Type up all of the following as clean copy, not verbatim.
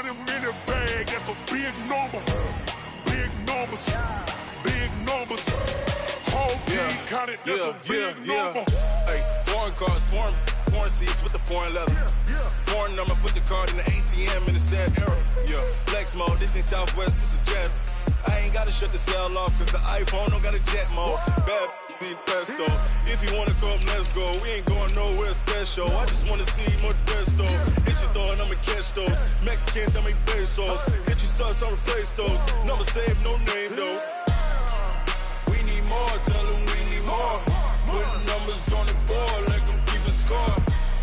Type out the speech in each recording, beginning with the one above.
100 in the bag, that's a big number. Big numbers, big numbers. Whole team counted, that's a big number. Hey, foreign cars, foreign seats with the foreign leather. Foreign number, put the card in the ATM in the sad era. Yeah, flex mode, this ain't Southwest, this a jet. I ain't gotta shut the cell off, cause the iPhone don't got a jet mode. Bad need pesto. If you wanna come, let's go. We ain't going nowhere special. I just wanna see more Modesto. Hit your thought, I'ma catch those. Mexican, that make pesos. Hit your sauce, I'll replace those. Number saved, no name though. We need more, tell them we need more. Putting numbers on the board, like them keep a score.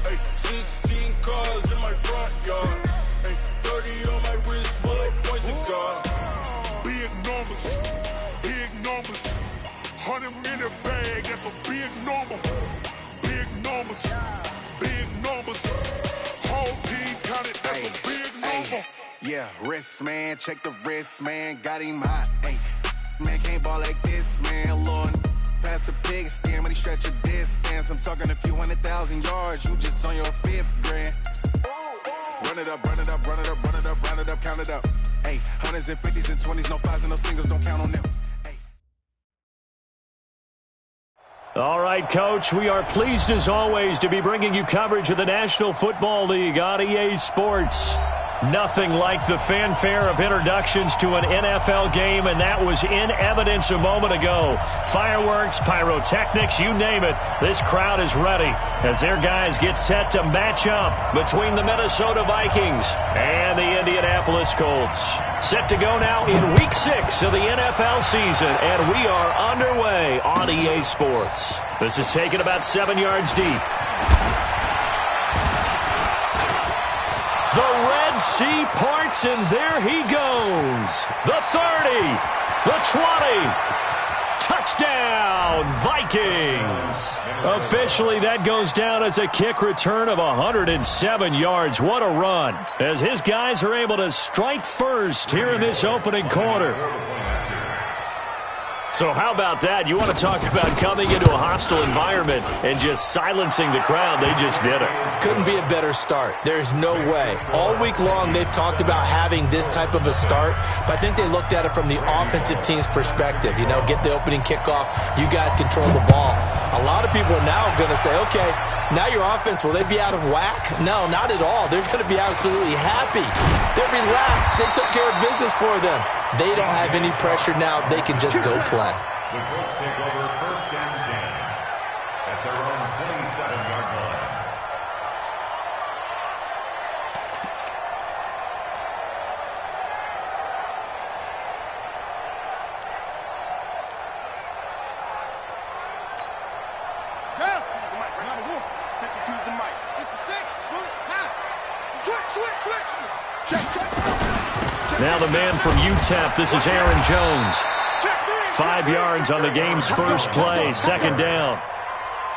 Hey, 16 cars in my front yard. Hey, 30 on my wrist, bullet points of God. Big numbers, big numbers. 100 in the bag, that's a big number. Big numbers, big numbers. Whole team counted, that's a big number. Yeah, wrist man, check the wrist man, got him hot. Ay, man can't ball like this, man. Lord, past the big skin when he stretch a distance. I'm talking a few 100,000 yards, you just on your 5th grand. Run it up, run it up, run it up, run it up, run it up, count it up. Hey, 100s and 50s and 20s, no 5s and no singles, don't count on them. All right, Coach, we are pleased as always to be bringing you coverage of the National Football League on EA Sports. Nothing like the fanfare of introductions to an NFL game, and that was in evidence a moment ago. Fireworks, pyrotechnics, you name it. This crowd is ready as their guys get set to match up between the Minnesota Vikings and the Indianapolis Colts. Set to go now in Week 6 of the NFL season, and we are underway on EA Sports. This is taken about 7 yards deep. The Red Sea parts, and there he goes. The 30, the 20. Touchdown, Vikings. Officially, that goes down as a kick return of 107 yards. What a run, as his guys are able to strike first here in this opening quarter. So how about that? You want to talk about coming into a hostile environment and just silencing the crowd. They just did it. Couldn't be a better start. There's no way. All week long, they've talked about having this type of a start, but I think they looked at it from the offensive team's perspective. You know, get the opening kickoff. You guys control the ball. A lot of people are now going to say, okay, now your offense, will they be out of whack? No, not at all. They're going to be absolutely happy. They're relaxed. They took care of business for them. They don't have any pressure now. They can just go play. The Colts take over 1st and 10 at their own 27-yard line. Now the man from UTEP, this is Aaron Jones. 5 yards on the game's first play, 2nd down.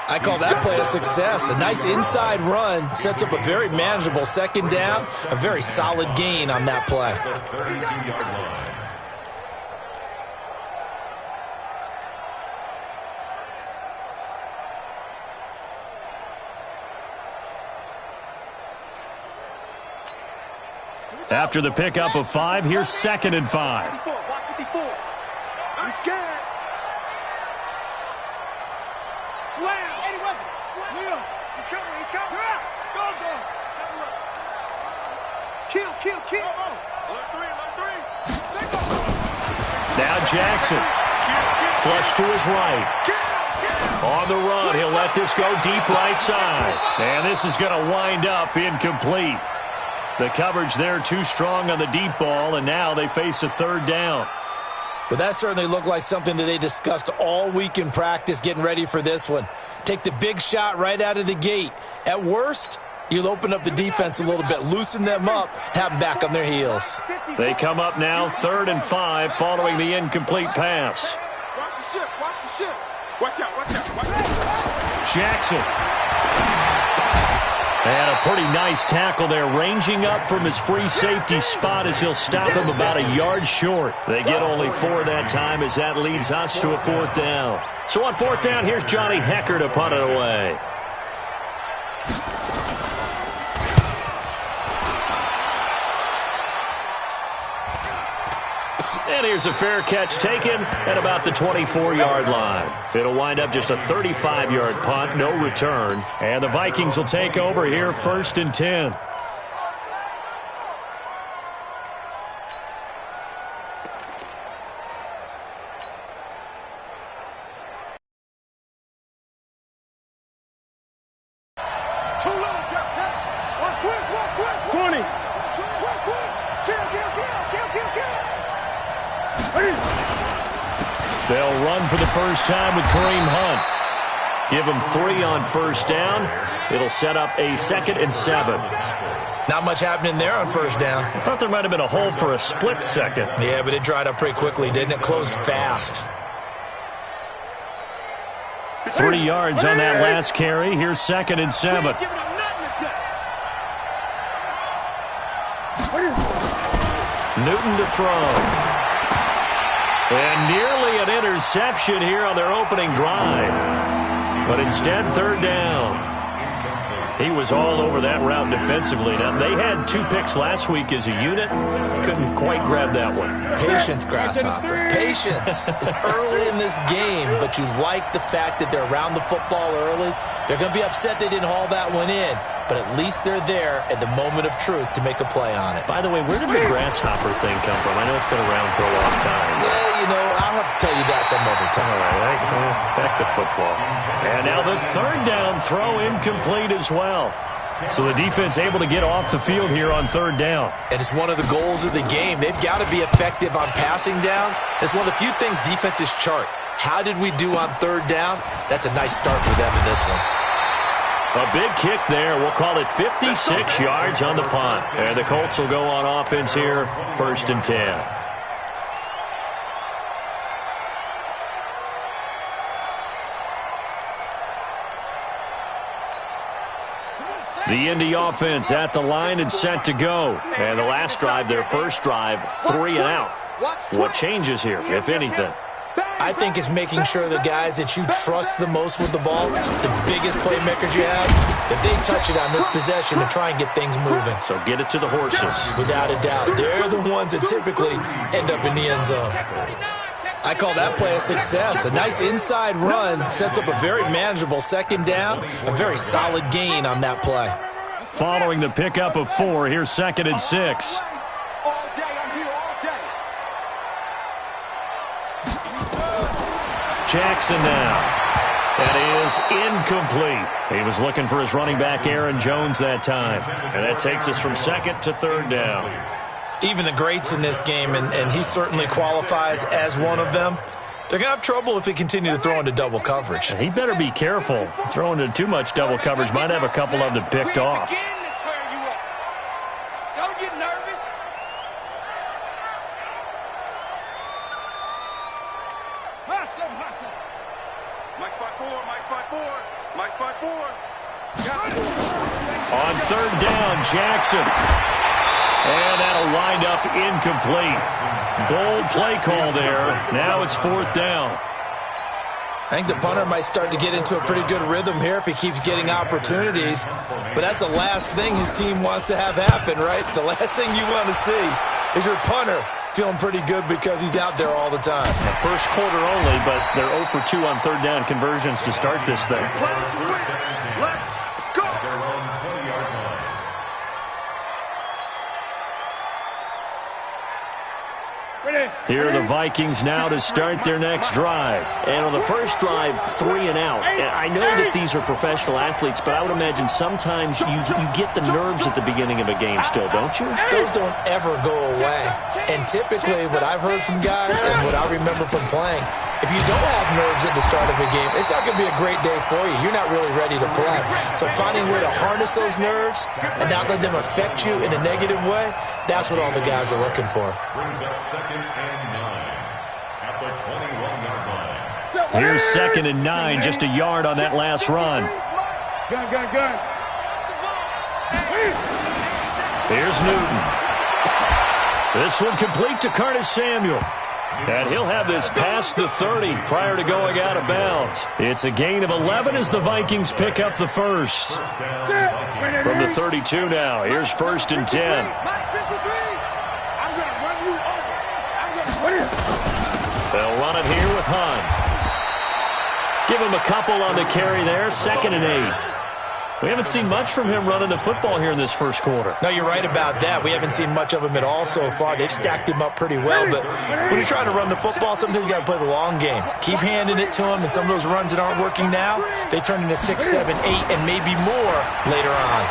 I call that play a success. A nice inside run sets up a very manageable 2nd down. A very solid gain on that play. The 32-yard line. After the pickup of 5, here's 2nd and 5. He's scared. Slam. Eddie Weapon. Slam. He's coming. He's coming. Go. Kill. Alert three. Now Jackson. Flush to his right. On the run, he'll let this go deep right side. And this is going to wind up incomplete. The coverage there too strong on the deep ball, and now they face a 3rd down. Well, that certainly looked like something that they discussed all week in practice getting ready for this one. Take the big shot right out of the gate. At worst, you'll open up the defense a little bit, loosen them up, have them back on their heels. They come up now 3rd and 5 following the incomplete pass. Watch the ship. Watch out. Jackson. And a pretty nice tackle there, ranging up from his free safety spot as he'll stop him about a yard short. They get only 4 that time as that leads us to a 4th down. So on 4th down, here's Johnny Hecker to punt it away. And here's a fair catch taken at about the 24-yard line. It'll wind up just a 35-yard punt, no return. And the Vikings will take over here, 1st and 10. They'll run for the first time with Kareem Hunt. Give him 3 on 1st down. It'll set up a 2nd and 7. Not much happening there on 1st down. I thought there might have been a hole for a split second. Yeah, but it dried up pretty quickly, didn't it? Closed fast. 3 yards on that last carry. Here's 2nd and 7. Newton to throw. And nearly an interception here on their opening drive. But instead, 3rd down. He was all over that route defensively. Now, they had 2 picks last week as a unit. Couldn't quite grab that one. Patience, Grasshopper. Patience. It's early in this game, but you like the fact that they're around the football early. They're going to be upset they didn't haul that one in, but at least they're there at the moment of truth to make a play on it. By the way, where did the grasshopper thing come from? I know it's been around for a long time. Yeah, you know, I'll have to tell you that some other time. All right, back to football. And now the 3rd down throw incomplete as well. So the defense able to get off the field here on 3rd down. And it's one of the goals of the game. They've got to be effective on passing downs. It's one of the few things defenses chart. How did we do on 3rd down? That's a nice start for them in this one. A big kick there. We'll call it 56 yards on the punt. And the Colts will go on offense here, 1st and 10. The Indy offense at the line and set to go. And the last drive, their first drive, 3 and out. What changes here, if anything? I think it's making sure the guys that you trust the most with the ball, the biggest playmakers you have, that they touch it on this possession to try and get things moving. So get it to the horses. Without a doubt. They're the ones that typically end up in the end zone. I call that play a success. A nice inside run sets up a very manageable 2nd down, a very solid gain on that play. Following the pickup of 4, here's 2nd and 6. Jackson now. That is incomplete. He was looking for his running back, Aaron Jones, that time. And that takes us from 2nd to 3rd down. Even the greats in this game, and he certainly qualifies as one of them, they're going to have trouble if they continue to throw into double coverage. He better be careful. Throwing into too much double coverage might have a couple of them picked off. Don't get nervous. Hustle. Mike spot 4. On 3rd down, Jackson. And that'll wind up incomplete. Bold play call there. Now it's 4th down. I think the punter might start to get into a pretty good rhythm here if he keeps getting opportunities. But that's the last thing his team wants to have happen, right? The last thing you want to see is your punter feeling pretty good because he's out there all the time. The first quarter only, but they're 0 for 2 on 3rd down conversions to start this thing. Here are the Vikings now to start their next drive. And on the first drive, 3 and out. And I know that these are professional athletes, but I would imagine sometimes you get the nerves at the beginning of a game still, don't you? Those don't ever go away. And typically what I've heard from guys and what I remember from playing, if you don't have nerves at the start of a game, it's not going to be a great day for you. You're not really ready to play. So finding a way to harness those nerves and not let them affect you in a negative way, that's what all the guys are looking for. Brings up 2nd and 9 at the 21-yard line. Here's 2nd and 9, just a yard on that last run. Gun. Here's Newton. This one complete to Curtis Samuel. And he'll have this past the 30 prior to going out of bounds. It's a gain of 11 as the Vikings pick up the first. From the 32 now, here's 1st and 10. give him a couple on the carry there. 2nd and 8. We haven't seen much from him running the football here in this first quarter. No, you're right about that. We haven't seen much of him at all so far. They've stacked him up pretty well, but when you're trying to run the football, sometimes you got to play the long game. Keep handing it to him, and some of those runs that aren't working now, they turn into 6, 7, 8, and maybe more later on.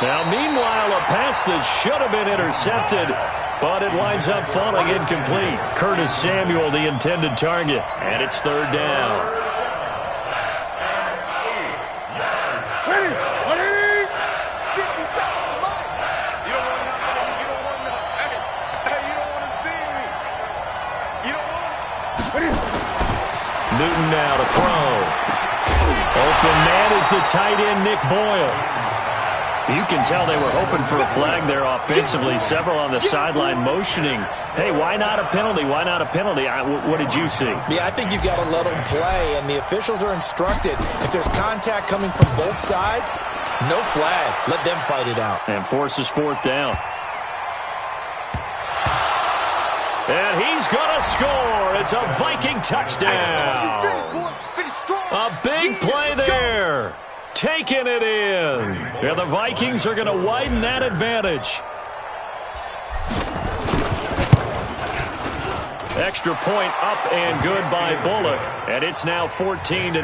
Now, meanwhile, a pass that should have been intercepted, but it winds up falling incomplete. Curtis Samuel, the intended target, and it's 3rd down. Newton now to throw. Open man is the tight end, Nick Boyle. You can tell they were hoping for a flag there offensively. Several on the sideline motioning, hey, why not a penalty? Why not a penalty? What did you see? Yeah, I think you've got to let them play, and the officials are instructed. If there's contact coming from both sides, no flag. Let them fight it out. And forces 4th down. And he's going to score. It's a Viking touchdown. A big play there. Taking it in. Yeah, the Vikings are going to widen that advantage. Extra point up and good by Bullock. And it's now 14-0.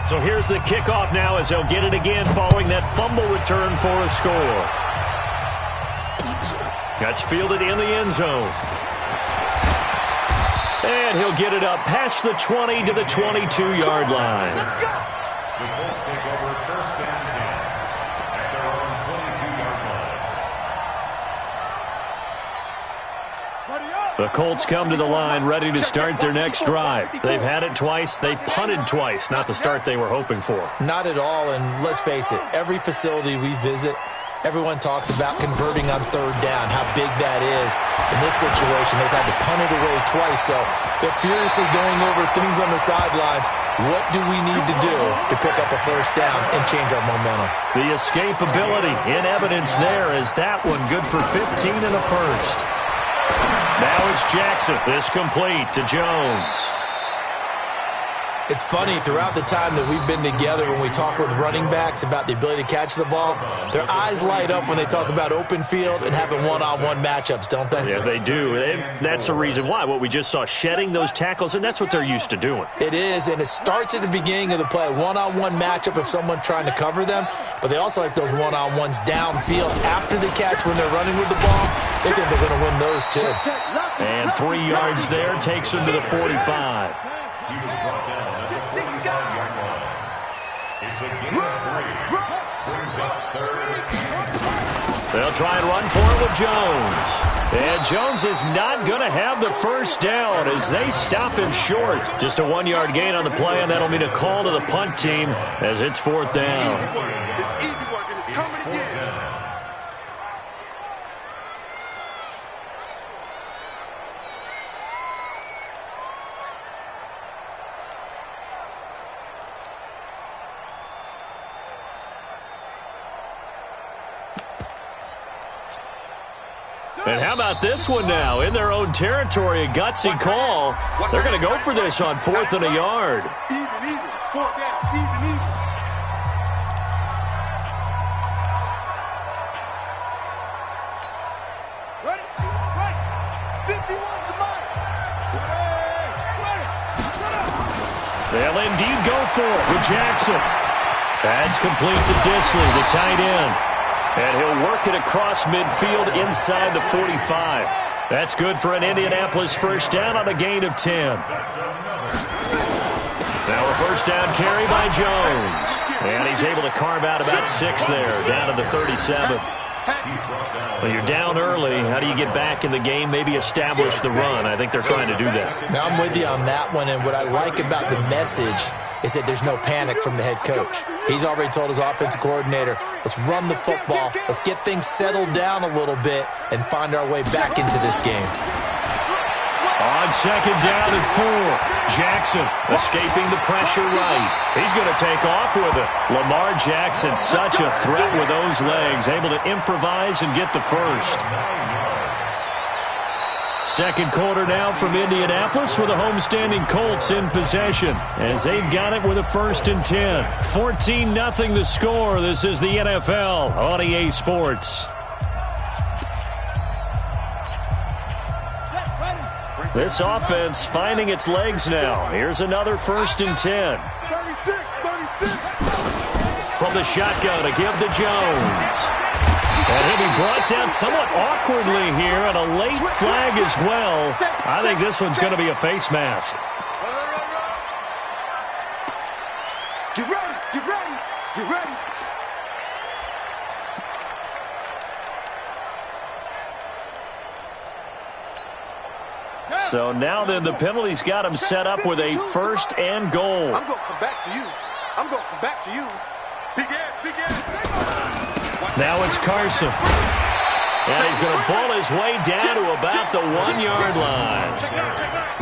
So here's the kickoff now as they'll get it again following that fumble return for a score. That's fielded in the end zone. And he'll get it up past the 20 to the 22-yard line. The Colts take over 1st and 10 at their own 22-yard line. The Colts come to the line ready to start their next drive. They've had it twice. They've punted twice. Not the start they were hoping for. Not at all, and let's face it, every facility we visit, everyone talks about converting on 3rd down, how big that is. In this situation, they've had to punt it away twice, so they're furiously going over things on the sidelines. What do we need to do to pick up a 1st down and change our momentum? The escapability in evidence there is that one good for 15 and a first. Now it's Jackson. This complete to Jones. It's funny, throughout the time that we've been together, when we talk with running backs about the ability to catch the ball, their eyes light up when they talk about open field and having one-on-one matchups, don't they? Yeah, they do. That's the reason why. What we just saw, shedding those tackles, and that's what they're used to doing. It is, and it starts at the beginning of the play. One-on-one matchup if someone's trying to cover them, but they also like those one-on-ones downfield after the catch when they're running with the ball. They think they're going to win those, too. And 3 yards there takes them to the 45. He was brought down at the 45-yard line. It's a gain of 3. Brings up 3rd. They'll try and run for it with Jones. And Jones is not going to have the 1st down as they stop him short. Just a 1-yard gain on the play, and that'll mean a call to the punt team as it's 4th down. It's easy work, and it's coming again. And how about this one now? In their own territory, a gutsy call. They're going to go for this on 4th and a yard. Even. 4th down, even. Ready? Right. 51's the line. Ready. They'll indeed go for it with Jackson. That's complete to Disley, the tight end. And he'll work it across midfield inside the 45. That's good for an Indianapolis 1st down on a gain of 10. Now a 1st down carry by Jones. And he's able to carve out about 6 there, down to the 37. Well, you're down early. How do you get back in the game, maybe establish the run? I think they're trying to do that. Now, I'm with you on that one, and what I like about the message is that there's no panic from the head coach. He's already told his offensive coordinator, let's run the football, let's get things settled down a little bit and find our way back into this game. On second down and 4. Jackson escaping the pressure right. He's going to take off with it. Lamar Jackson, such a threat with those legs, able to improvise and get the first. Second quarter now from Indianapolis with the homestanding Colts in possession as they've got it with a 1st and 10. 14-0 the score. This is the NFL on EA Sports. This offense finding its legs now. Here's another 1st and 10. 36. From the shotgun to give to Jones. And he'll be brought down somewhat awkwardly here, and a late flag as well. I think this one's going to be a face mask. Get ready. So now then the penalty's got him set up with a 1st and goal. I'm going to come back to you. Big ass. Now it's Carson. And he's going to pull his way down to about the 1-yard line.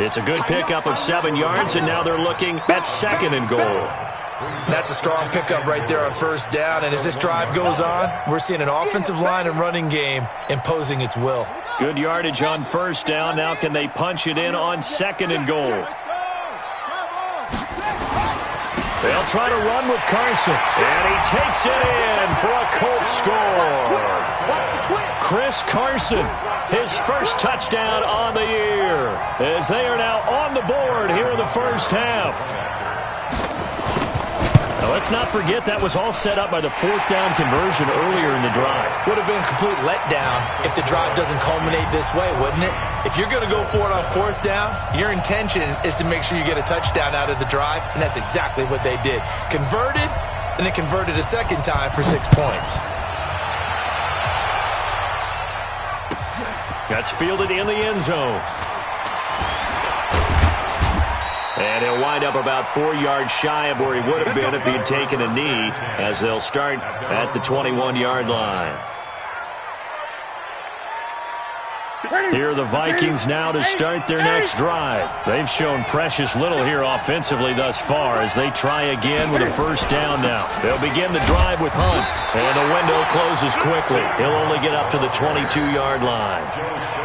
It's a good pickup of 7 yards, and now they're looking at 2nd and goal. That's a strong pickup right there on 1st down, and as this drive goes on, we're seeing an offensive line and running game imposing its will. Good yardage on 1st down. Now can they punch it in on 2nd and goal? They'll try to run with Carson, and he takes it in for a Colts score. Chris Carson, his first touchdown on the year, as they are now on the board here in the first half. Now, let's not forget that was all set up by the 4th down conversion earlier in the drive. Would have been a complete letdown if the drive doesn't culminate this way, wouldn't it? If you're going to go for it on 4th down, your intention is to make sure you get a touchdown out of the drive, and that's exactly what they did. Converted, and then converted a 2nd time for 6 points. That's fielded in the end zone. And he'll wind up about 4 yards shy of where he would have been if he'd taken a knee, as they'll start at the 21-yard line. Here are the Vikings now to start their next drive. They've shown precious little here offensively thus far as they try again with a 1st down now. They'll begin the drive with Hunt, and the window closes quickly. He'll only get up to the 22-yard line.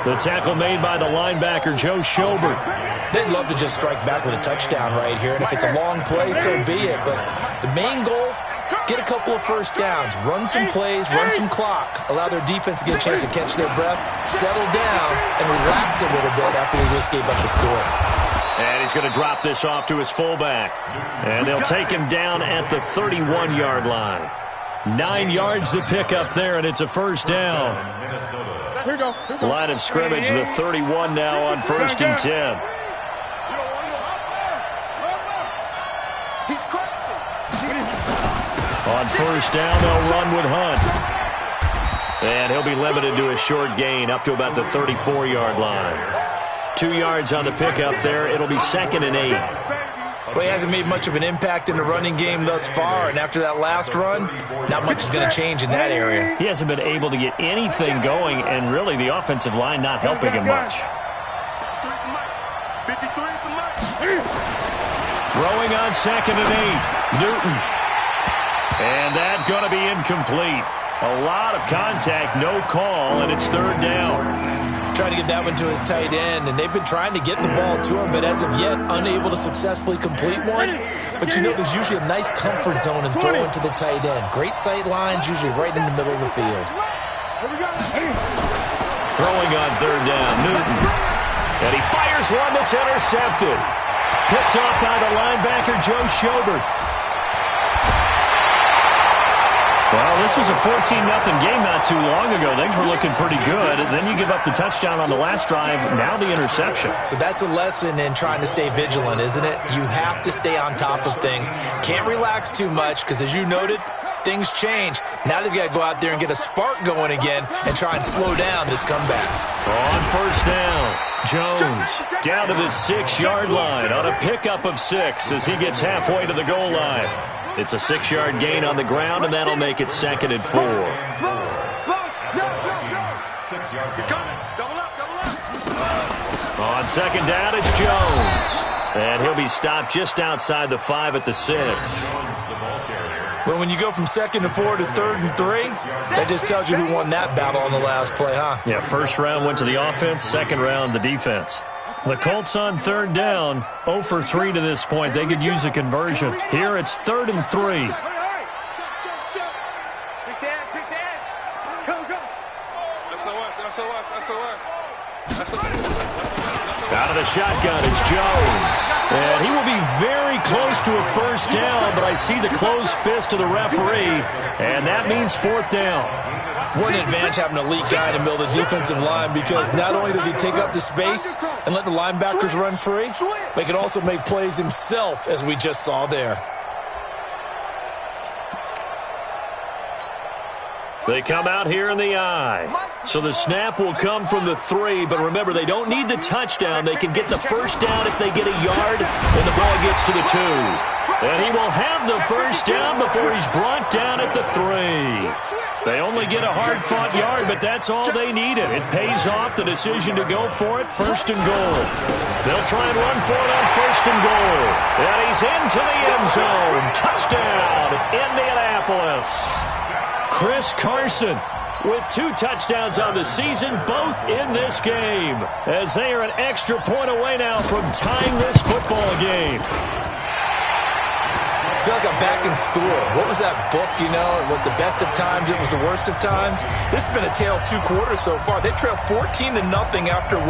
The tackle made by the linebacker, Joe Schobert. They'd love to just strike back with a touchdown right here, and if it's a long play, so be it. But the main goal, get a couple of 1st downs, run some plays, run some clock, allow their defense to get a chance to catch their breath, settle down, and relax a little bit after they just gave up the score. And he's going to drop this off to his fullback. And they'll take him down at the 31-yard line. 9 yards to pick up there, and it's a 1st down. Here we go. Line of scrimmage, the 31 now on 1st and 10. He's crazy. On 1st down, they'll run with Hunt. And he'll be limited to a short gain up to about the 34-yard line. 2 yards on the pickup there. It'll be 2nd and 8. Well, he hasn't made much of an impact in the running game thus far, and after that last run, not much is going to change in that area. He hasn't been able to get anything going, and really the offensive line not helping him much. 53 for Mike. Throwing on 2nd and 8. Newton. And that's going to be incomplete. A lot of contact, no call, and it's 3rd down. Trying to get that one to his tight end, and they've been trying to get the ball to him, but as of yet, unable to successfully complete one. But you know, there's usually a nice comfort zone in throwing to the tight end. Great sight lines, usually right in the middle of the field. Throwing on 3rd down, Newton. And he fires one that's intercepted. Picked off by the linebacker, Joe Schobert. Well, this was a 14-0 game not too long ago. Things were looking pretty good. Then you give up the touchdown on the last drive, now the interception. So that's a lesson in trying to stay vigilant, isn't it? You have to stay on top of things. Can't relax too much because, as you noted, things change. Now they've got to go out there and get a spark going again and try and slow down this comeback. On 1st down, Jones down to the 6-yard line on a pickup of 6 as he gets halfway to the goal line. It's a 6-yard gain on the ground, and that'll make it 2nd and 4. On second down, it's Jones. And he'll be stopped just outside the 5 at the 6. Well, when you go from 2nd and 4 to 3rd and 3, that just tells you who won that battle on the last play, huh? Yeah, first round went to the offense, second round the defense. The Colts on 3rd down, 0 for 3 to this point. They could use a conversion. Here it's 3rd and 3. Out of the shotgun, it's Jones. And he will be very close to a first down, but I see the closed fist of the referee, and that means 4th down. What an advantage having an elite guy in the middle of the defensive line, because not only does he take up the space and let the linebackers run free, but he can also make plays himself, as we just saw there. They come out here in the I. So the snap will come from the 3, but remember, they don't need the touchdown. They can get the first down if they get a yard, and the ball gets to the 2. And he will have the first down before he's brought down at the 3. They only get a hard-fought yard, but that's all they needed. It pays off the decision to go for it, 1st and goal. They'll try and run for it on 1st and goal. And he's into the end zone. Touchdown, Indianapolis. Chris Carson with 2 touchdowns on the season, both in this game, as they are an extra point away now from tying this football game. I feel like I'm back in school. What was that book, you know? It was the best of times. It was the worst of times. This has been a tale of 2 quarters so far. They trailed 14-0 after 1.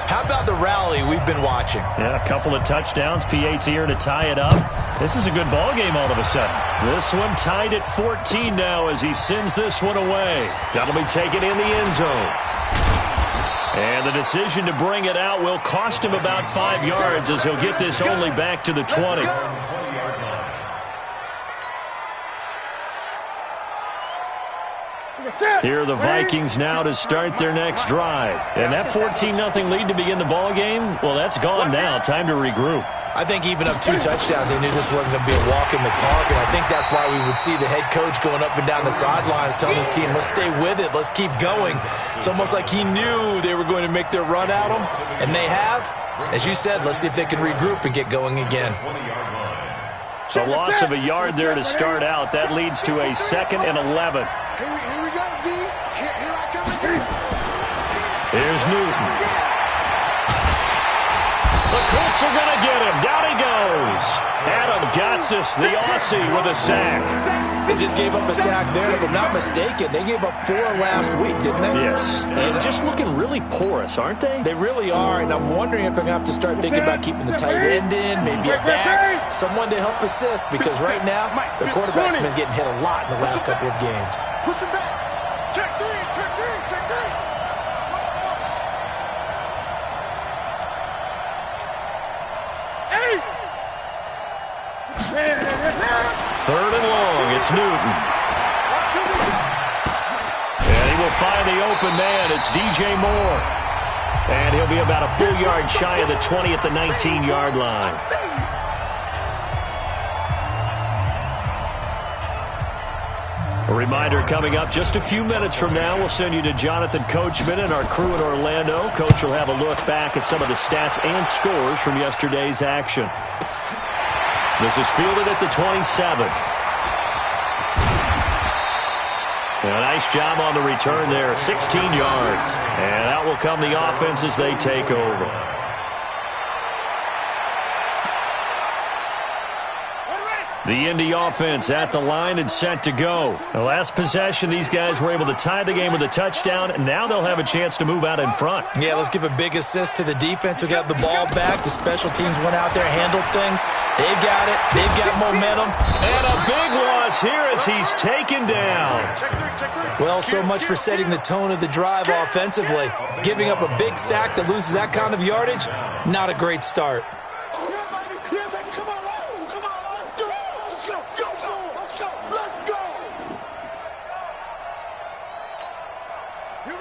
How about the rally we've been watching? Yeah, a couple of touchdowns. P8's here to tie it up. This is a good ball game all of a sudden. This one tied at 14 now as he sends this one away. That'll be taken in the end zone. And the decision to bring it out will cost him about 5 yards as he'll get this only back to the 20. Here are the Vikings now to start their next drive. And that 14-0 lead to begin the ball game, well, that's gone now. Time to regroup. I think even up 2 touchdowns, they knew this wasn't going to be a walk in the park, and I think that's why we would see the head coach going up and down the sidelines telling his team, let's stay with it, let's keep going. It's almost like he knew they were going to make their run at him, and they have. As you said, let's see if they can regroup and get going again. A loss of a yard there to start out. That leads to a 2nd and 11. Here we go, D. Here I come again. Here's Newton. The Colts are going to get him. Down he goes. Adam Gotsis, the Aussie, with a sack. They just gave up a sack there. If I'm not mistaken, they gave up 4 last week, didn't they? Yes. And just looking really porous, aren't they? They really are, and I'm wondering if I'm going to have to start thinking about keeping the tight end in, maybe a back, someone to help assist, because right now, the quarterback's been getting hit a lot in the last couple of games. Push him back. Check 3, check 3, check 3. 3rd and long. It's Newton. And he will find the open man. It's DJ Moore. And he'll be about a full yard shy of the 20 at the 19-yard line. A reminder coming up just a few minutes from now, we'll send you to Jonathan Coachman and our crew in Orlando. Coach will have a look back at some of the stats and scores from yesterday's action. This is fielded at the 27. A nice job on the return there, 16 yards. And out will come the offense as they take over. The Indy offense at the line and set to go. The last possession, these guys were able to tie the game with a touchdown, and now they'll have a chance to move out in front. Yeah, let's give a big assist to the defense who got the ball back. The special teams went out there, handled things. They've got it. They've got momentum. And a big loss here as he's taken down. Well, so much for setting the tone of the drive offensively. Giving up a big sack that loses that kind of yardage, not a great start.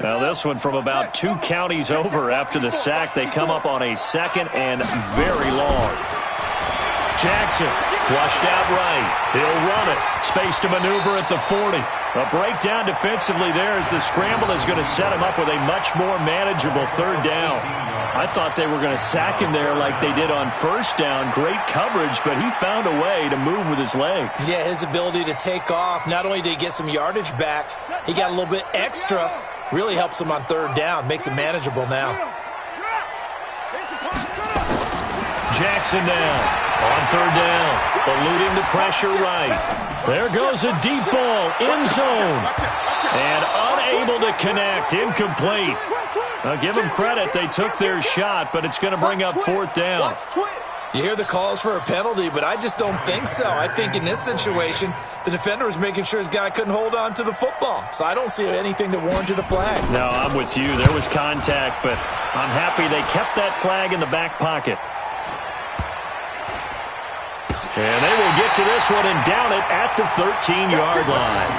Now this one from about 2 counties over after the sack. They come up on a 2nd and very long. Jackson flushed out right. He'll run it. Space to maneuver at the 40. A breakdown defensively there as the scramble is going to set him up with a much more manageable 3rd down. I thought they were going to sack him there like they did on first down. Great coverage, but he found a way to move with his legs. Yeah, his ability to take off, not only did he get some yardage back, he got a little bit extra. Really helps him on third down, makes it manageable now. Jackson now on third down, eluding the pressure right. There goes a deep ball, end zone, and unable to connect, incomplete. Now give them credit, they took their shot, but it's going to bring up fourth down. You hear the calls for a penalty, but I just don't think so. I think in this situation, the defender was making sure his guy couldn't hold on to the football. So I don't see anything that warranted a flag. No, I'm with you. There was contact, but I'm happy they kept that flag in the back pocket. And they will get to this one and down it at the 13-yard line.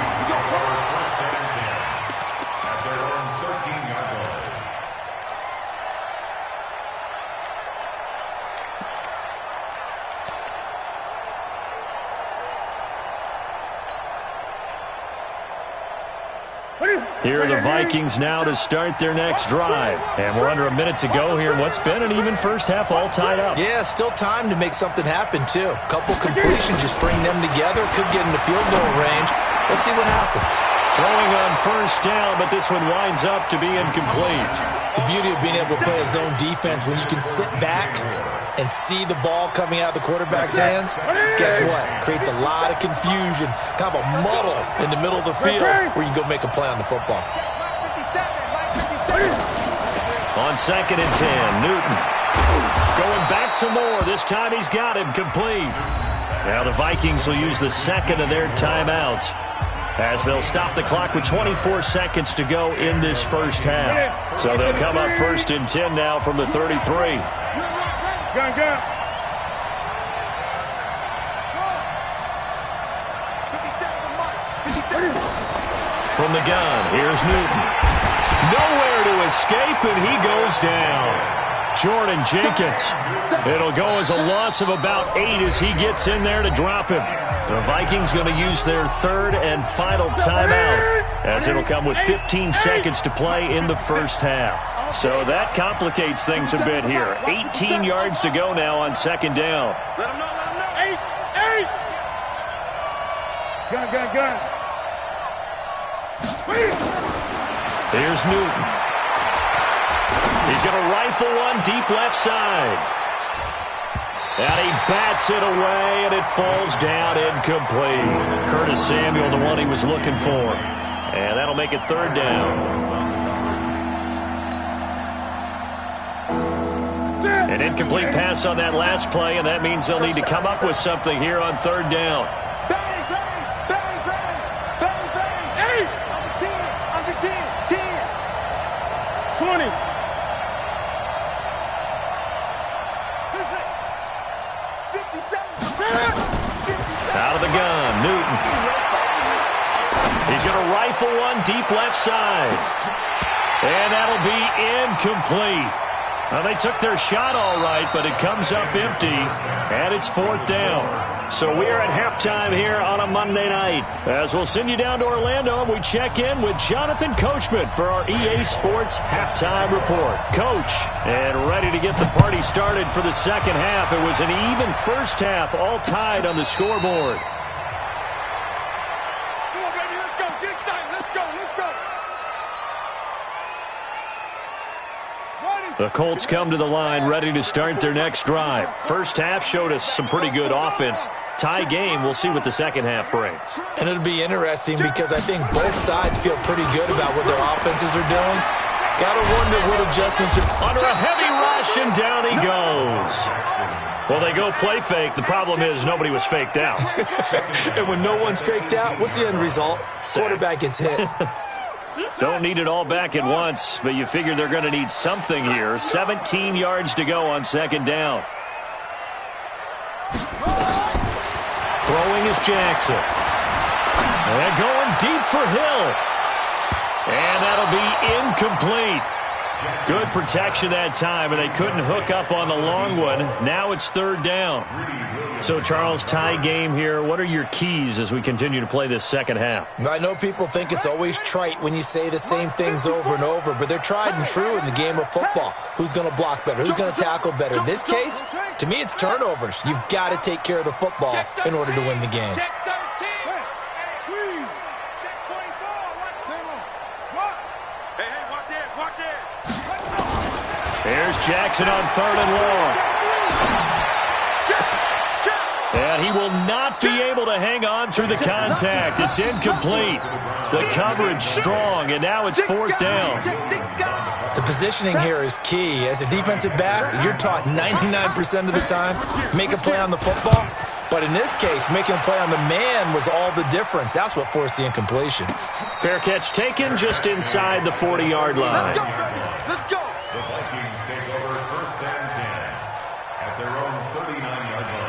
Here are the Vikings now to start their next drive. And we're under a minute to go here in what's been an even first half, all tied up. Yeah, still time to make something happen, too. A couple completions, you string them together, could get into field goal range. Let's see what happens. Throwing on first down, but this one winds up to be incomplete. The beauty of being able to play a zone defense, when you can sit back and see the ball coming out of the quarterback's hands, guess what? Creates a lot of confusion, kind of a muddle in the middle of the field where you can go make a play on the football. On 2nd and 10, Newton going back to Moore. This time he's got him complete. Now the Vikings will use the second of their timeouts as they'll stop the clock with 24 seconds to go in this first half. So they'll come up 1st and 10 now from the 33. Gun. From the gun, here's Newton. Nowhere to escape, and he goes down. Jordan Jenkins. It'll go as a loss of about 8 as he gets in there to drop him. The Vikings going to use their third and final timeout, as it'll come with 15 seconds to play in the first half. So that complicates things a bit here. 18 yards to go now on 2nd down. Let him know. 8. Gun. Here's Newton. He's going to rifle one deep left side. And he bats it away, and it falls down incomplete. Curtis Samuel, the one he was looking for. And that'll make it 3rd down. An incomplete pass on that last play, and that means they'll need to come up with something here on 3rd down. Bang. 8. Under 10. 20. Out of the gun, Newton. He's going to rifle one deep left side. And that'll be incomplete. Well, they took their shot all right, but it comes up empty, and it's 4th down. So we are at halftime here on a Monday night. As we'll send you down to Orlando, and we check in with Jonathan Coachman for our EA Sports Halftime Report. Coach, and ready to get the party started for the second half. It was an even first half, all tied on the scoreboard. Come on, baby, let's go. Get excited. Let's go. The Colts come to the line ready to start their next drive. First half showed us some pretty good offense. Tie game, we'll see what the second half brings. And it'll be interesting because I think both sides feel pretty good about what their offenses are doing. Gotta wonder what adjustments are... Under a heavy rush, and down he goes. Well, they go play fake. The problem is nobody was faked out. And when no one's faked out, what's the end result? Quarterback gets hit. Don't need it all back at once, but you figure they're going to need something here. 17 yards to go on 2nd down. Throwing is Jackson. And going deep for Hill. And that'll be incomplete. Good protection that time, and they couldn't hook up on the long one. Now it's third down. So, Charles, tie game here. What are your keys as we continue to play this second half? I know people think it's always trite when you say the same things over and over, but they're tried and true in the game of football. Who's going to block better? Who's going to tackle better? In this case, to me, it's turnovers. You've got to take care of the football in order to win the game. Check 13. Check 24. Hey, watch it. Here's Jackson on third and long. And he will not be able to hang on to the contact. It's incomplete. The coverage strong, and now it's fourth down. The positioning here is key. As a defensive back, you're taught 99% of the time, make a play on the football. But in this case, making a play on the man was all the difference. That's what forced the incompletion. Fair catch taken just inside the 40-yard line. Let's go. The Vikings take over first and 10 at their own 39-yard line.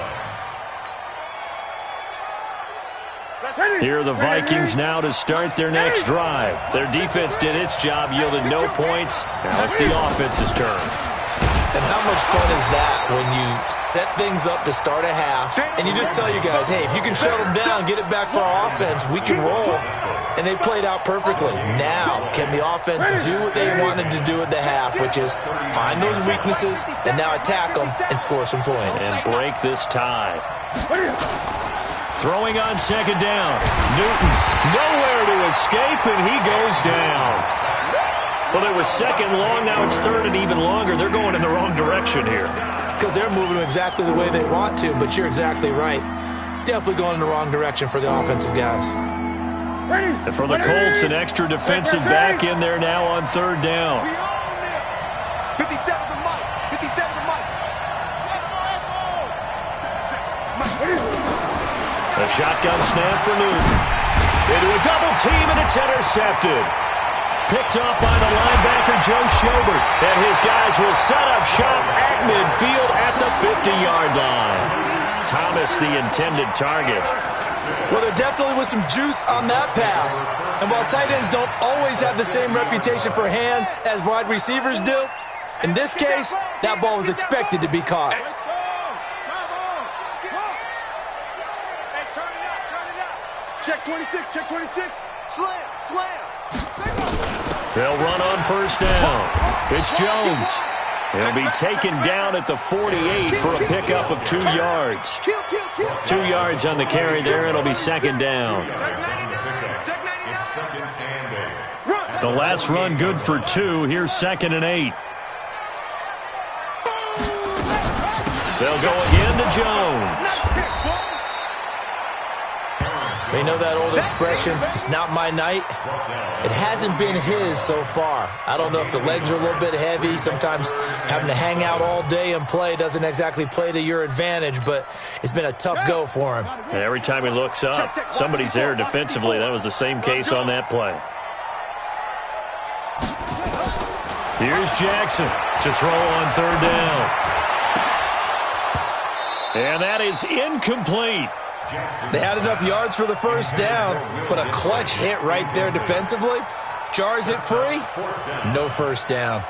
Here are the Vikings now to start their next drive. Their defense did its job, yielded no points. Now it's the offense's turn. And how much fun is that when you set things up to start a half, and you just tell you guys, hey, if you can shut them down, get it back for our offense, we can roll. And they played out perfectly. Now, can the offense do what they wanted to do at the half, which is find those weaknesses and now attack them and score some points. And break this tie. Throwing on second down. Newton nowhere to escape, and he goes down. Well, it was second long. Now it's third and even longer. They're going in the wrong direction here. Because they're moving exactly the way they want to, but you're exactly right. Definitely going in the wrong direction for the offensive guys. And for the Colts, an extra defensive back in there now on third down. 57 to Mike. 57 to Mike. A shotgun snap for Newton. Into a double team, and it's intercepted. Picked up by the linebacker, Joe Schobert. And his guys will set up shop at midfield at the 50-yard line. Thomas, the intended target. Well, there definitely was some juice on that pass. And while tight ends don't always have the same reputation for hands as wide receivers do, in this case, that ball was expected to be caught. Check 26, check 26. Slam. They'll run on first down. It's Jones. He'll be taken down at the 48 for a pickup of 2 yards. 2 yards on the carry there. It'll be second down. The last run good for 2. Here's second and 8. They'll go again to Jones. You know that old expression, it's not my night? It hasn't been his so far. I don't know if the legs are a little bit heavy. Sometimes having to hang out all day and play doesn't exactly play to your advantage, but it's been a tough go for him. Every time he looks up, somebody's there defensively. That was the same case on that play. Here's Jackson to throw on third down. And that is incomplete. They had enough yards for the first down, but a clutch hit right there defensively. Jars it free. No first down.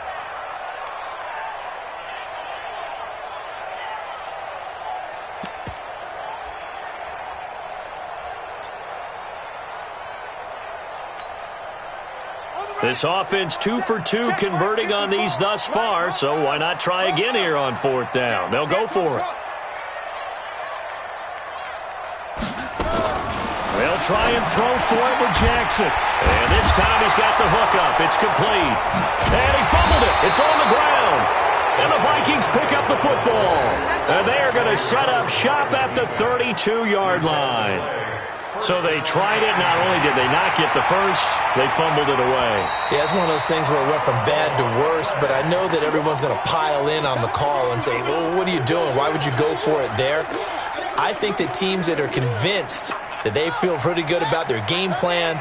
This offense 2 for 2 converting on these thus far, so why not try again here on fourth down? They'll go for it. They'll try and throw for it with Jackson. And this time he's got the hook up. It's complete. And he fumbled it. It's on the ground. And the Vikings pick up the football. And they are going to set up shop at the 32-yard line. So they tried it. Not only did they not get the first, they fumbled it away. Yeah, it's one of those things where it went from bad to worse, but I know that everyone's going to pile in on the call and say, well, what are you doing? Why would you go for it there? I think that teams that are convinced that they feel pretty good about their game plan,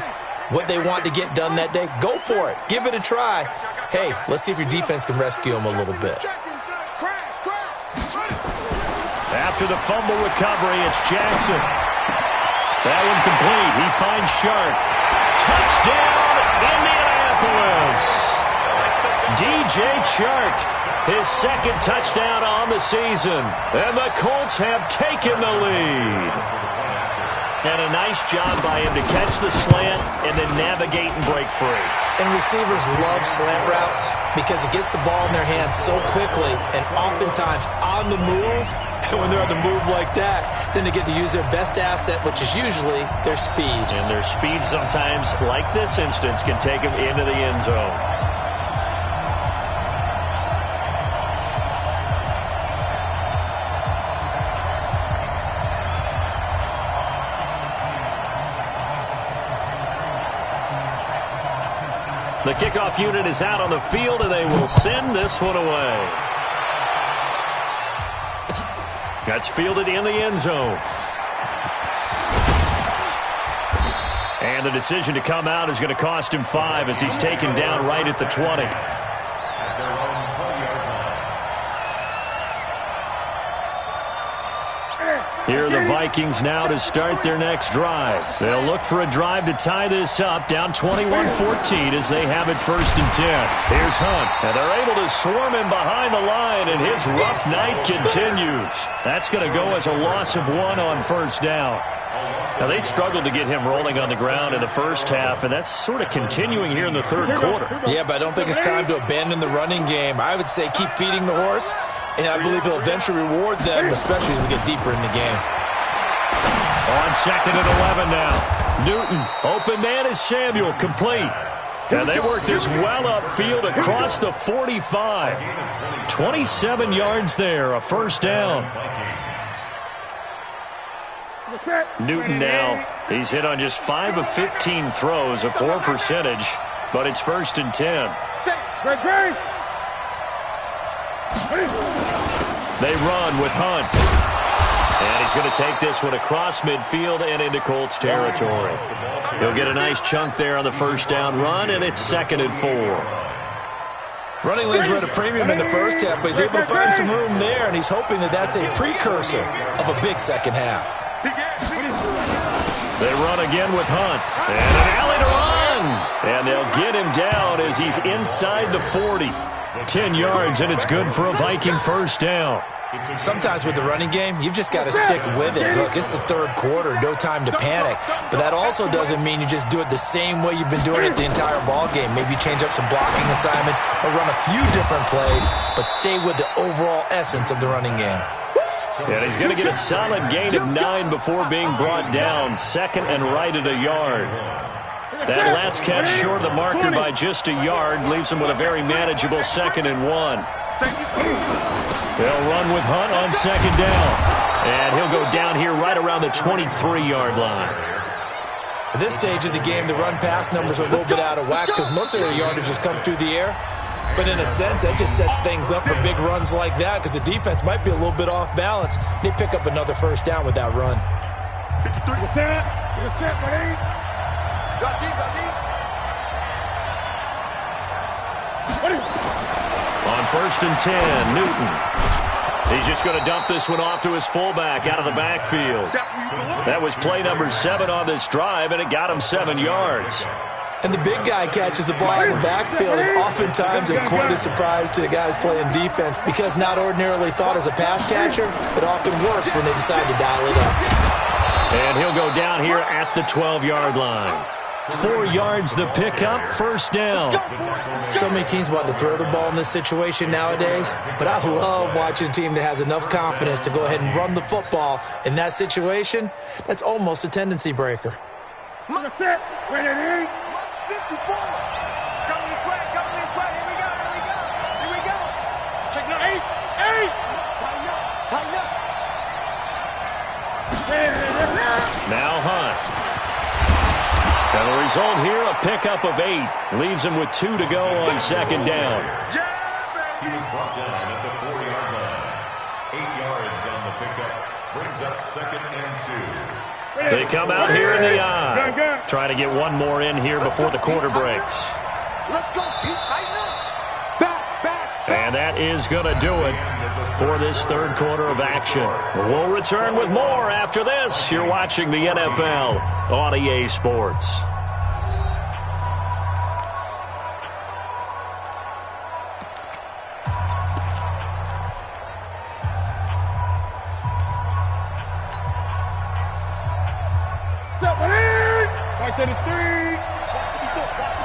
what they want to get done that day, go for it. Give it a try. Hey, let's see if your defense can rescue them a little bit. After the fumble recovery, it's Jackson. That one complete. He finds Sharp. Touchdown, Indianapolis. DJ Chark, his second touchdown on the season. And the Colts have taken the lead. And a nice job by him to catch the slant and then navigate and break free. And receivers love slant routes because it gets the ball in their hands so quickly and oftentimes on the move. And when they're on the move like that, then they get to use their best asset, which is usually their speed. And their speed sometimes, like this instance, can take them into the end zone. The kickoff unit is out on the field, and they will send this one away. That's fielded in the end zone. And the decision to come out is going to cost him 5 as he's taken down right at the 20. Here are the Vikings now to start their next drive. They'll look for a drive to tie this up, down 21-14 as they have it 1st and 10. Here's Hunt, and they're able to swarm him behind the line, and his rough night continues. That's going to go as a loss of 1 on 1st down. Now, they struggled to get him rolling on the ground in the first half, and that's sort of continuing here in the 3rd quarter. Yeah, but I don't think it's time to abandon the running game. I would say keep feeding the horse. And I believe he'll eventually reward them, especially as we get deeper in the game. On 2nd and 11 now. Newton, open man is Samuel, complete. And they work this well upfield across the 45. 27 yards there, a 1st down. Newton now, he's hit on just 5 of 15 throws, a poor percentage, but it's 1st and 10. They run with Hunt. And he's going to take this one across midfield and into Colts territory. He'll get a nice chunk there on the 1st down run, and it's 2nd and 4. Running lanes were at a premium in the first half, but he's able to find some room there, and he's hoping that that's a precursor of a big second half. They run again with Hunt. And an alley to run. And they'll get him down as he's inside the 40. 10 yards, and it's good for a Viking 1st down. Sometimes with the running game, you've just got to stick with it. Look, it's the 3rd quarter, no time to panic. But that also doesn't mean you just do it the same way you've been doing it the entire ball game. Maybe change up some blocking assignments or run a few different plays, but stay with the overall essence of the running game. And he's going to get a solid gain of 9 before being brought down. 2nd and right at a yard. That last catch short of the marker by just a yard leaves him with a very manageable 2nd and 1. They'll run with Hunt on 2nd down. And he'll go down here right around the 23-yard line. At this stage of the game, the run-pass numbers are a little bit out of whack because most of their yardages come through the air. But in a sense, that just sets things up for big runs like that because the defense might be a little bit off balance. They pick up another 1st down with that run. On 1st and 10, Newton. He's just going to dump this one off to his fullback out of the backfield. That was play number 7 on this drive, and it got him 7 yards. And the big guy catches the ball in the backfield, and oftentimes it's quite a surprise to the guys playing defense because not ordinarily thought as a pass catcher, it often works when they decide to dial it up. And he'll go down here at the 12-yard line. 4 yards the pickup, 1st down. So many teams want to throw the ball in this situation nowadays, but I love watching a team that has enough confidence to go ahead and run the football in that situation. That's almost a tendency breaker. Coming this way, here we go. Check now, 8. Tighten up. Now Hunt. And the result here, a pickup of 8. Leaves him with 2 to go on 2nd down. He was brought down at the 4-yard line. 8 yards on the pickup. Brings up 2nd and 2. They come out here in the eye. Trying to get one more in here before the quarter breaks. Let's go, Pete. Tighten up. Back. And that is going to do it for this 3rd quarter of action. We'll return with more after this. You're watching the NFL on EA Sports. Fourth and 3. Watch the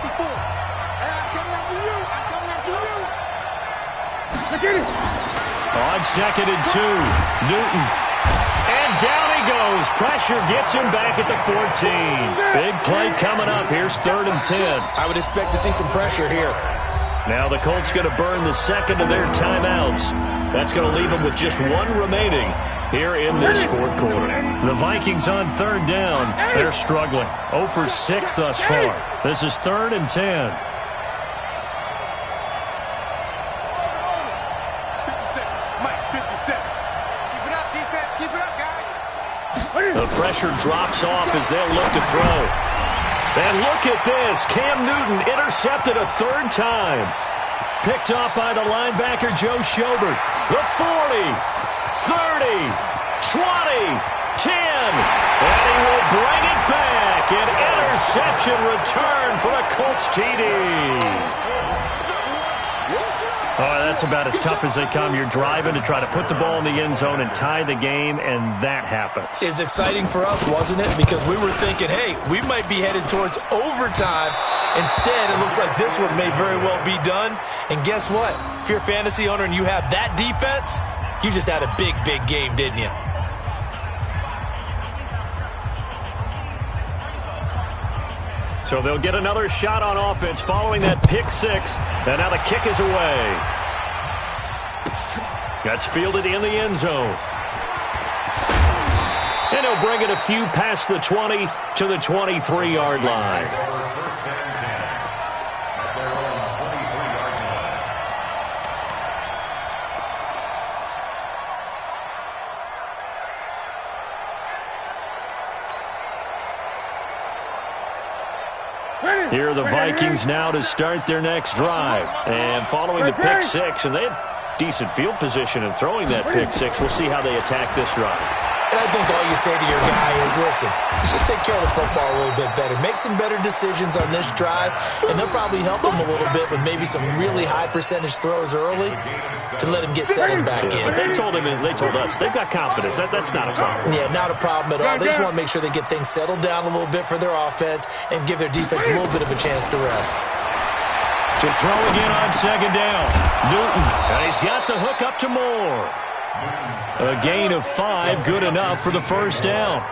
before. Hey, I'm coming after you. I'm coming after you. Look at it. On 2nd and 2, Newton. And down he goes. Pressure gets him back at the 14. Big play coming up. Here's 3rd and 10. I would expect to see some pressure here. Now the Colts going to burn the second of their timeouts. That's going to leave them with just one remaining here in this fourth quarter. The Vikings on 3rd down. They're struggling. 0 for 6 thus far. This is 3rd and 10. 57. Mike, 57. Keep it up, defense. Keep it up, guys. The pressure drops off as they'll look to throw. And look at this. Cam Newton intercepted a 3rd time. Picked off by the linebacker, Joe Schobert. The 40, 30, 20, 10. And he will bring it back. An interception return for a Colts TD. Oh, that's about as tough as they come. You're driving to try to put the ball in the end zone and tie the game, and that happens. It's exciting for us, wasn't it? Because we were thinking, hey, we might be headed towards overtime. Instead, it looks like this one may very well be done. And guess what? If you're a fantasy owner and you have that defense, you just had a big, big game, didn't you? So they'll get another shot on offense following that pick 6. And now the kick is away. That's fielded in the end zone. And he'll bring it a few past the 20 to the 23-yard line. Here are the Vikings now to start their next drive. And following the pick 6, and they had decent field position in throwing that pick 6. We'll see how they attack this drive. And I think all you say to your guy is, listen, let's just take care of the football a little bit better. Make some better decisions on this drive, and they'll probably help him a little bit with maybe some really high percentage throws early to let him get settled back in. But they told him, and they told us, they've got confidence. That's not a problem. Yeah, not a problem at all. They just want to make sure they get things settled down a little bit for their offense and give their defense a little bit of a chance to rest. To throw again on 2nd down. Newton, and he's got the hook up to Moore. A gain of 5, good enough for the 1st down.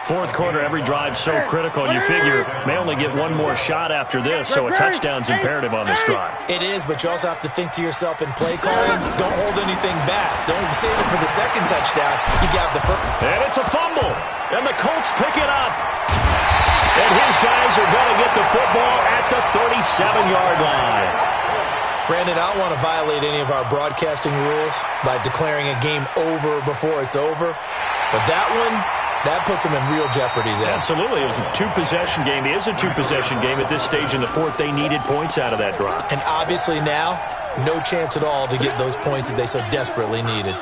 Fourth quarter, every drive so critical, and you figure may only get one more shot after this, so a touchdown's imperative on this drive. It is, but you also have to think to yourself in play calling, don't hold anything back. Don't save it for the second touchdown. You got the first. And it's a fumble, and the Colts pick it up. And his guys are going to get the football at the 37-yard line. Brandon, I don't want to violate any of our broadcasting rules by declaring a game over before it's over, but that one, that puts them in real jeopardy there. Absolutely. It was a 2-possession game. It is a 2-possession game at this stage in the fourth. They needed points out of that drive. And obviously now, no chance at all to get those points that they so desperately needed.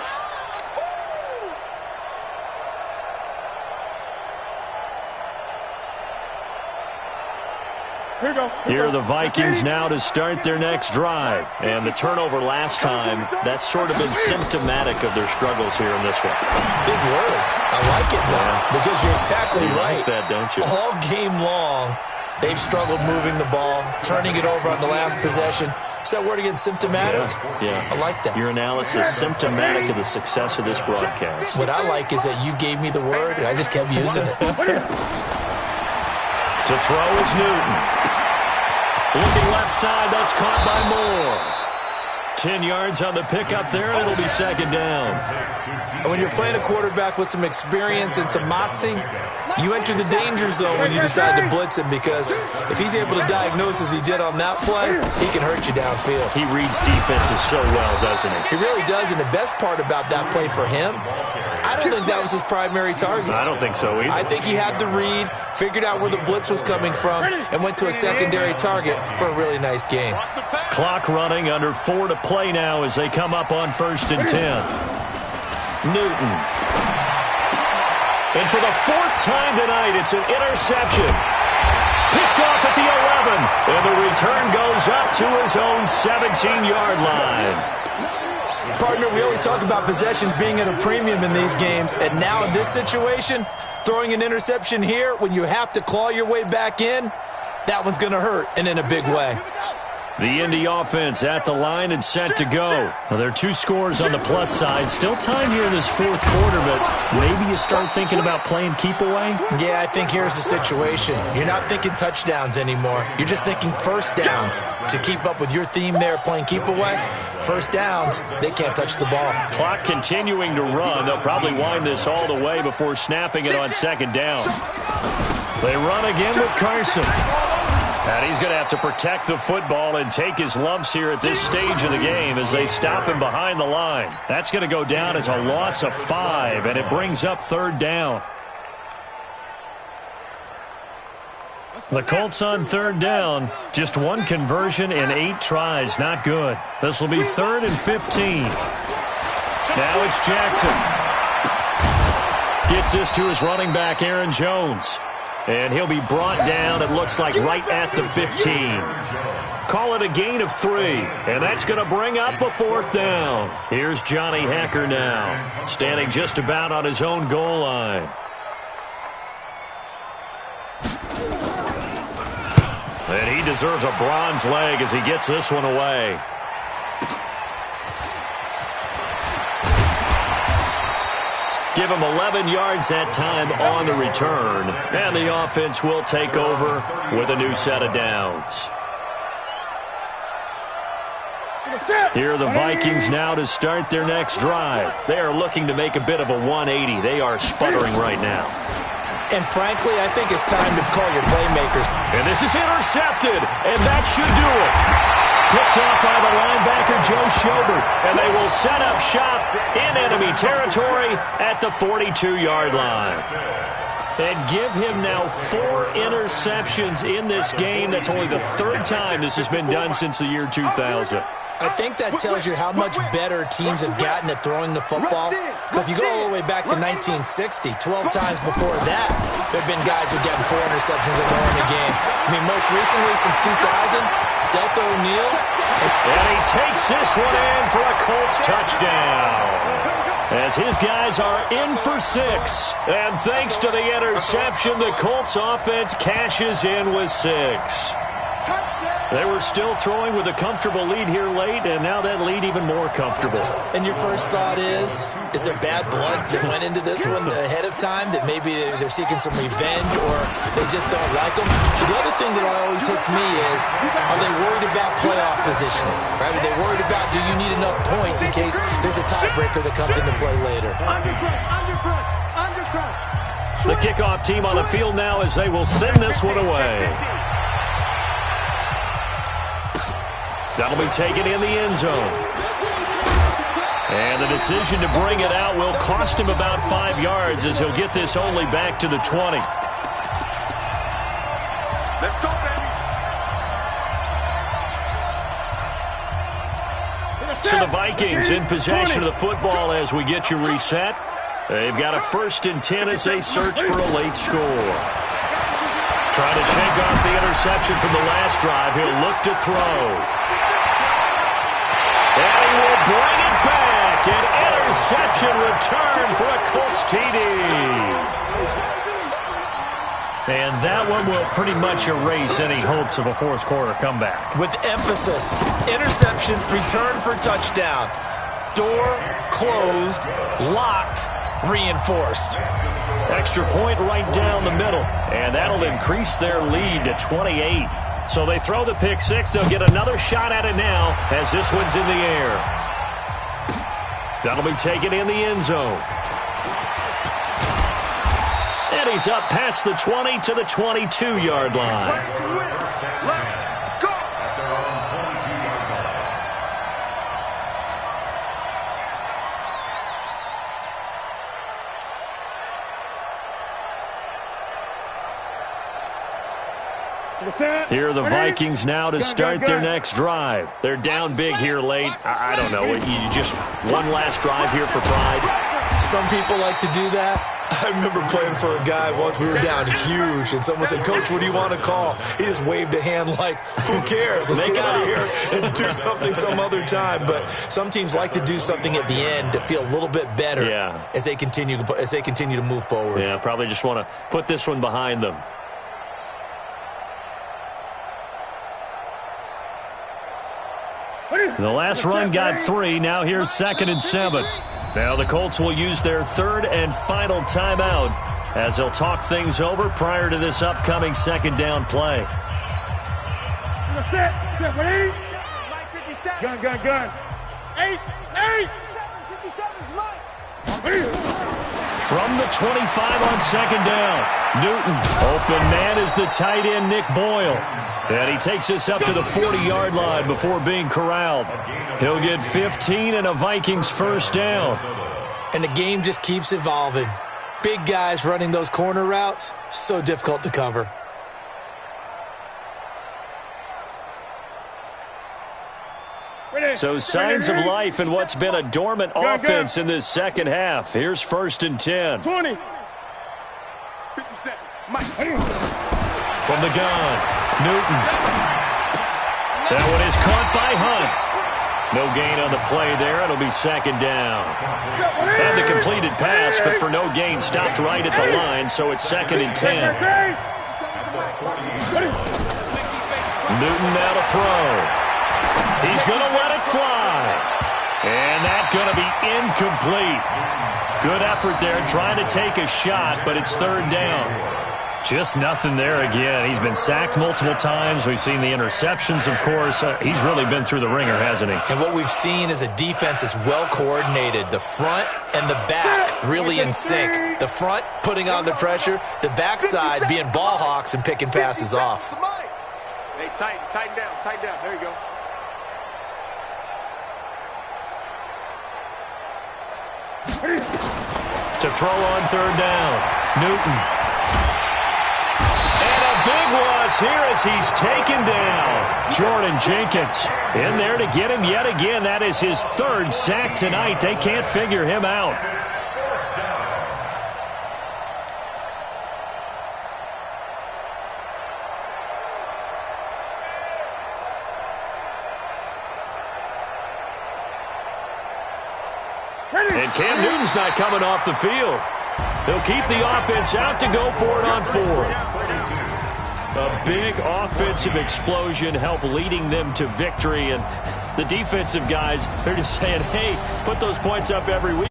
Here are the Vikings now to start their next drive. And the turnover last time, that's sort of been symptomatic of their struggles here in this one. Big word. I like it, though, because you're exactly right. You like that, don't you? All game long, they've struggled moving the ball, turning it over on the last possession. Is that word again, symptomatic? Yeah. I like that. Your analysis, symptomatic of the success of this broadcast. What I like is that you gave me the word, and I just kept using it. To throw is Newton. Looking left side, that's caught by Moore. 10 yards on the pickup there, and it'll be 2nd down. And when you're playing a quarterback with some experience and some moxie, you enter the danger zone when you decide to blitz him, because if he's able to diagnose as he did on that play, he can hurt you downfield. He reads defenses so well, doesn't he? He really does, and the best part about that play for him, I don't think that was his primary target. I don't think so either. I think he had the read, figured out where the blitz was coming from, and went to a secondary target for a really nice game. Clock running, under 4 to play now as they come up on 1st and 10. Newton. And for the 4th time tonight, it's an interception. Picked off at the 11, and the return goes up to his own 17-yard line. Partner, we always talk about possessions being at a premium in these games, and now in this situation, throwing an interception here when you have to claw your way back in, that one's going to hurt, and in a big way. The Indy offense at the line and set to go. Well, there are 2 scores on the plus side. Still time here in this 4th quarter, but maybe you start thinking about playing keep away? Yeah, I think here's the situation. You're not thinking touchdowns anymore. You're just thinking first downs. To keep up with your theme there, playing keep away, first downs, they can't touch the ball. Clock continuing to run. They'll probably wind this all the way before snapping it on 2nd down. They run again with Carson. And he's going to have to protect the football and take his lumps here at this stage of the game as they stop him behind the line. That's going to go down as a loss of 5, and it brings up 3rd down. The Colts on 3rd down. Just 1 conversion in 8 tries. Not good. This will be 3rd and 15. Now it's Jackson. Gets this to his running back, Aaron Jones. And he'll be brought down, it looks like, right at the 15. Call it a gain of 3. And that's going to bring up a 4th down. Here's Johnny Hekker now, standing just about on his own goal line. And he deserves a bronze leg as he gets this one away. Give him 11 yards that time on the return. And the offense will take over with a new set of downs. Here are the Vikings now to start their next drive. They are looking to make a bit of a 180. They are sputtering right now. And frankly, I think it's time to call your playmakers. And this is intercepted, and that should do it. Picked off by the linebacker, Joe Schobert, and they will set up shop in enemy territory at the 42-yard line. And give him now 4 interceptions in this game. That's only the 3rd time this has been done since the year 2000. I think that tells you how much better teams have gotten at throwing the football. If you go all the way back to 1960, 12 times before that, there have been guys who have gotten 4 interceptions in a game. I mean, most recently, since 2000, Delta O'Neal. And he takes this one in for a Colts touchdown. As his guys are in for 6. And thanks to the interception, the Colts offense cashes in with 6. They were still throwing with a comfortable lead here late, and now that lead even more comfortable. And your first thought is there bad blood that went into this one ahead of time, that maybe they're seeking some revenge or they just don't like them? The other thing that always hits me is, are they worried about playoff positioning? Right? Are they worried about, do you need enough points in case there's a tiebreaker that comes into play later? The kickoff team on the field now as they will send this one away. That'll be taken in the end zone. And the decision to bring it out will cost him about 5 yards as he'll get this only back to the 20. Let's go, baby. So the Vikings in possession of the football as we get you reset. They've got a 1st and 10 as they search for a late score. Trying to shake off the interception from the last drive. He'll look to throw. And he will bring it back. An interception return for a Colts TD. And that one will pretty much erase any hopes of a 4th quarter comeback. With emphasis, interception, return for touchdown. Door closed, locked, reinforced. Extra point right down the middle. And that'll increase their lead to 28. So they throw the pick 6. They'll get another shot at it now as this one's in the air. That'll be taken in the end zone. And he's up past the 20 to the 22-yard line. Let's go. Here are the Vikings now to start their next drive. They're down big here late. I don't know. You just one last drive here for pride. Some people like to do that. I remember playing for a guy once. We were down huge, and someone said, "Coach, what do you want to call?" He just waved a hand like, "Who cares? Let's get out of here and do something some other time." But some teams like to do something at the end to feel a little bit better as they continue to move forward. Yeah, probably just want to put this one behind them. The last run got 3. Now here's 2nd and 7. Now the Colts will use their 3rd and final timeout as they'll talk things over prior to this upcoming 2nd down play. Gun. 8. 57's Mike. From the 25 on 2nd down, Newton. Open man is the tight end, Nick Boyle. And he takes us up to the 40-yard line before being corralled. He'll get 15 and a Vikings first down. And the game just keeps evolving. Big guys running those corner routes, so difficult to cover. So signs of life in what's been a dormant offense in this second half. Here's 1st and 10. 20. 57. Mike. From the gun, Newton. That one is caught by Hunt. No gain on the play there. It'll be 2nd down. Had the completed pass, but for no gain, stopped right at the line, so it's 2nd and 10. Newton now to throw. He's going to let it fly. And that's going to be incomplete. Good effort there trying to take a shot, but it's 3rd down. Just nothing there again. He's been sacked multiple times. We've seen the interceptions, of course. He's really been through the ringer, hasn't he? And what we've seen is a defense that's well coordinated. The front and the back really in sync. The front putting on the pressure. The backside being ball hawks and picking passes off. Hey, tighten down. There you go. To throw on 3rd down, Newton. And a big loss here as he's taken down. Jordan Jenkins in there to get him yet again. That is his 3rd sack tonight. They can't figure him out. And Cam Newton's not coming off the field. He'll keep the offense out to go for it on 4th. A big offensive explosion helped leading them to victory. And the defensive guys, they're just saying, hey, put those points up every week.